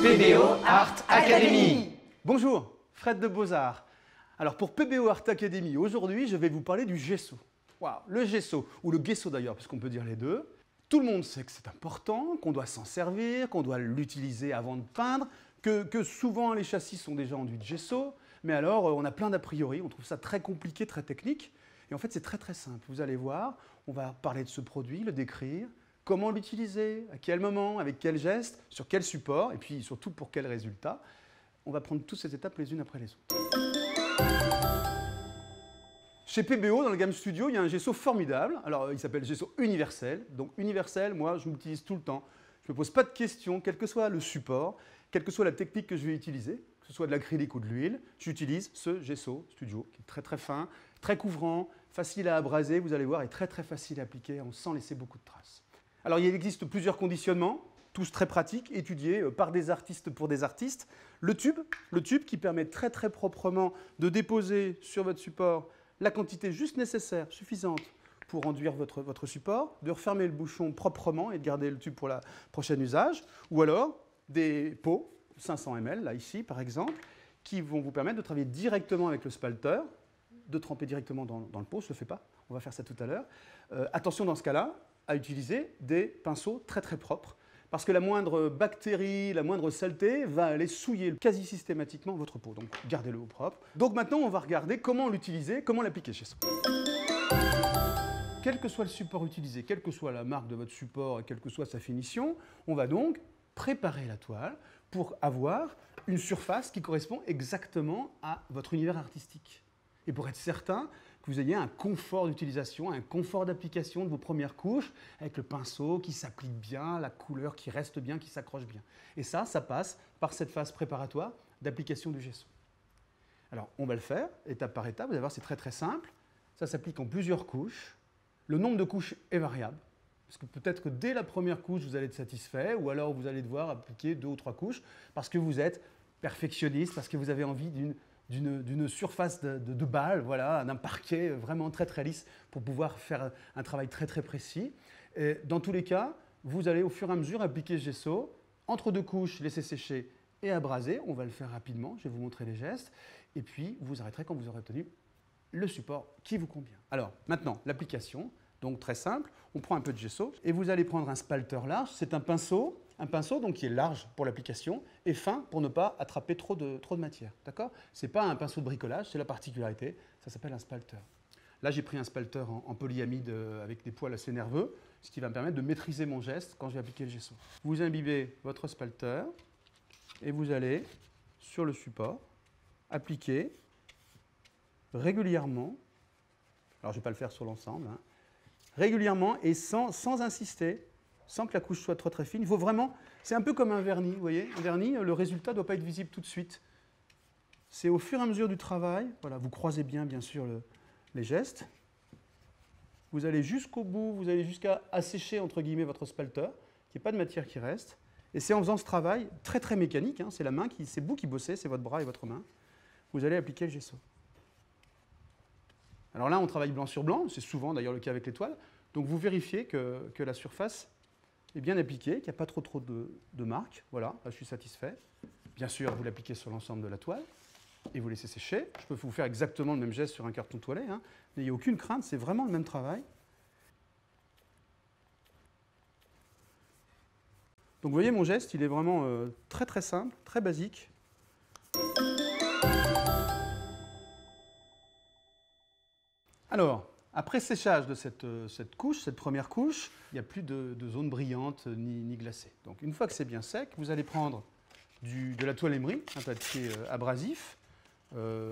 PBO Art Academy. Bonjour, Fred de Beaux-Arts. Alors pour PBO Art Academy, aujourd'hui je vais vous parler du gesso. Waouh, le gesso, ou le gesso d'ailleurs, puisqu'on peut dire les deux. Tout le monde sait que c'est important, qu'on doit s'en servir, qu'on doit l'utiliser avant de peindre, que souvent les châssis sont déjà enduits de gesso, mais alors on a plein d'a priori, on trouve ça très compliqué, très technique, et en fait c'est très simple. Vous allez voir, on va parler de ce produit, le décrire, comment l'utiliser, à quel moment, avec quel geste, sur quel support, et puis surtout pour quel résultat. On va prendre toutes ces étapes les unes après les autres. Chez PBO, dans la gamme Studio, il y a un gesso formidable. Alors, il s'appelle gesso universel. Donc, universel, moi, je l'utilise tout le temps. Je ne me pose pas de questions, quel que soit le support, quelle que soit la technique que je vais utiliser, que ce soit de l'acrylique ou de l'huile, j'utilise ce gesso Studio, qui est très fin, très couvrant, facile à abraser, vous allez voir, et très facile à appliquer sans laisser beaucoup de traces. Alors, il existe plusieurs conditionnements, tous très pratiques, étudiés par des artistes pour des artistes. Le tube qui permet très proprement de déposer sur votre support la quantité juste nécessaire, suffisante pour enduire votre support, de refermer le bouchon proprement et de garder le tube pour le prochain usage, ou alors des pots, 500 ml, là ici par exemple, qui vont vous permettre de travailler directement avec le spalter, de tremper directement dans le pot, je ne le fais pas, on va faire ça tout à l'heure. Attention dans ce cas-là à utiliser des pinceaux très propres, parce que la moindre bactérie, la moindre saleté va aller souiller quasi systématiquement votre peau. Donc gardez-le au propre. Donc maintenant, on va regarder comment l'utiliser, comment l'appliquer chez soi. Quel que soit le support utilisé, quelle que soit la marque de votre support et quelle que soit sa finition, on va donc préparer la toile pour avoir une surface qui correspond exactement à votre univers artistique. Et pour être certain que vous ayez un confort d'utilisation, un confort d'application de vos premières couches, avec le pinceau qui s'applique bien, la couleur qui reste bien, qui s'accroche bien. Et ça passe par cette phase préparatoire d'application du gesso. Alors, on va le faire, étape par étape. Vous allez voir, c'est très simple. Ça s'applique en plusieurs couches. Le nombre de couches est variable. Parce que peut-être que dès la première couche, vous allez être satisfait, ou alors vous allez devoir appliquer 2 ou 3 couches, parce que vous êtes perfectionniste, parce que vous avez envie d'une surface de balle, voilà, d'un parquet vraiment très lisse pour pouvoir faire un travail très précis. Et dans tous les cas, vous allez au fur et à mesure appliquer ce gesso, entre 2 couches, laisser sécher et abraser. On va le faire rapidement, je vais vous montrer les gestes. Et puis, vous arrêterez quand vous aurez obtenu le support qui vous convient. Alors, maintenant, l'application. Donc très simple, on prend un peu de gesso et vous allez prendre un spalter large. C'est un pinceau donc, qui est large pour l'application et fin pour ne pas attraper trop de matière. D'accord ? Ce n'est pas un pinceau de bricolage, c'est la particularité. Ça s'appelle un spalter. Là, j'ai pris un spalter en polyamide avec des poils assez nerveux, ce qui va me permettre de maîtriser mon geste quand je vais appliquer le gesso. Vous imbibez votre spalter et vous allez, sur le support, appliquer régulièrement. Alors, je ne vais pas le faire sur l'ensemble, hein. Régulièrement et sans insister, sans que la couche soit très fine. Il faut vraiment, c'est un peu comme un vernis, vous voyez. Un vernis, le résultat ne doit pas être visible tout de suite. C'est au fur et à mesure du travail, voilà, vous croisez bien sûr les gestes. Vous allez jusqu'au bout, vous allez jusqu'à assécher entre guillemets votre spalter, qu'il n'y ait pas de matière qui reste. Et c'est en faisant ce travail très mécanique, hein, c'est la main, c'est vous qui bossez, c'est votre bras et votre main. Vous allez appliquer le gesso. Alors là, on travaille blanc sur blanc, c'est souvent d'ailleurs le cas avec les toiles. Donc vous vérifiez que la surface est bien appliquée, qu'il n'y a pas trop de marques. Voilà, là je suis satisfait. Bien sûr, vous l'appliquez sur l'ensemble de la toile et vous laissez sécher. Je peux vous faire exactement le même geste sur un carton toilette. Hein. N'ayez aucune crainte, c'est vraiment le même travail. Donc vous voyez, mon geste, il est vraiment très simple, très basique. Alors, après séchage de cette couche, cette première couche, il n'y a plus de zone brillante ni glacée. Donc une fois que c'est bien sec, vous allez prendre de la toile émery, un papier abrasif,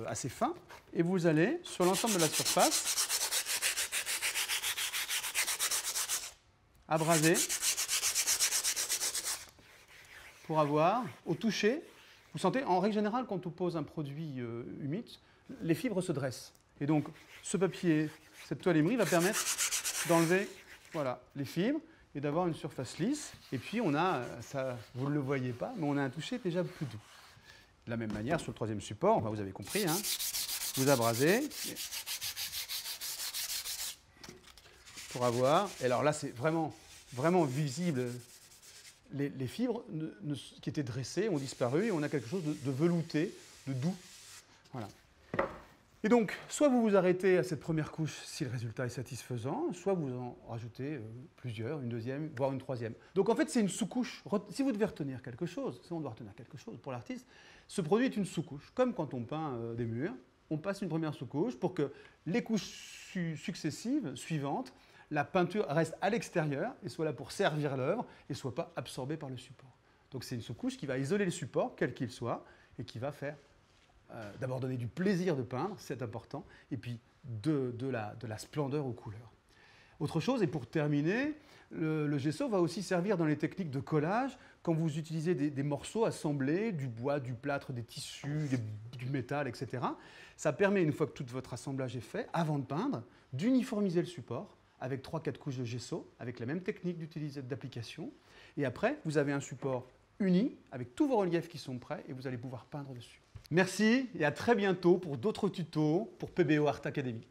assez fin, et vous allez, sur l'ensemble de la surface, abraser pour avoir, au toucher, vous sentez, en règle générale, quand on pose un produit humide, les fibres se dressent. Et donc, ce papier, cette toile émery va permettre d'enlever les fibres et d'avoir une surface lisse. Et puis, on a, ça, vous ne le voyez pas, mais on a un toucher déjà plus doux. De la même manière, sur le troisième support, vous avez compris, hein, vous abrasez pour avoir. Et alors là, c'est vraiment visible les fibres qui étaient dressées ont disparu et on a quelque chose de velouté, de doux. Voilà. Et donc, soit vous vous arrêtez à cette première couche si le résultat est satisfaisant, soit vous en rajoutez plusieurs, une deuxième, voire une troisième. Donc en fait, c'est une sous-couche. Si vous devez retenir quelque chose, si on doit retenir quelque chose pour l'artiste, ce produit est une sous-couche. Comme quand on peint des murs, on passe une première sous-couche pour que les couches successives, suivantes, la peinture reste à l'extérieur et soit là pour servir l'œuvre et ne soit pas absorbée par le support. Donc c'est une sous-couche qui va isoler le support, quel qu'il soit, et qui va faire d'abord donner du plaisir de peindre, c'est important, et puis de la splendeur aux couleurs. Autre chose, et pour terminer, le gesso va aussi servir dans les techniques de collage quand vous utilisez des morceaux assemblés, du bois, du plâtre, des tissus, du métal, etc. Ça permet, une fois que tout votre assemblage est fait, avant de peindre, d'uniformiser le support avec 3-4 couches de gesso, avec la même technique d'application. Et après, vous avez un support uni, avec tous vos reliefs qui sont prêts, et vous allez pouvoir peindre dessus. Merci et à très bientôt pour d'autres tutos pour PBO Art Academy.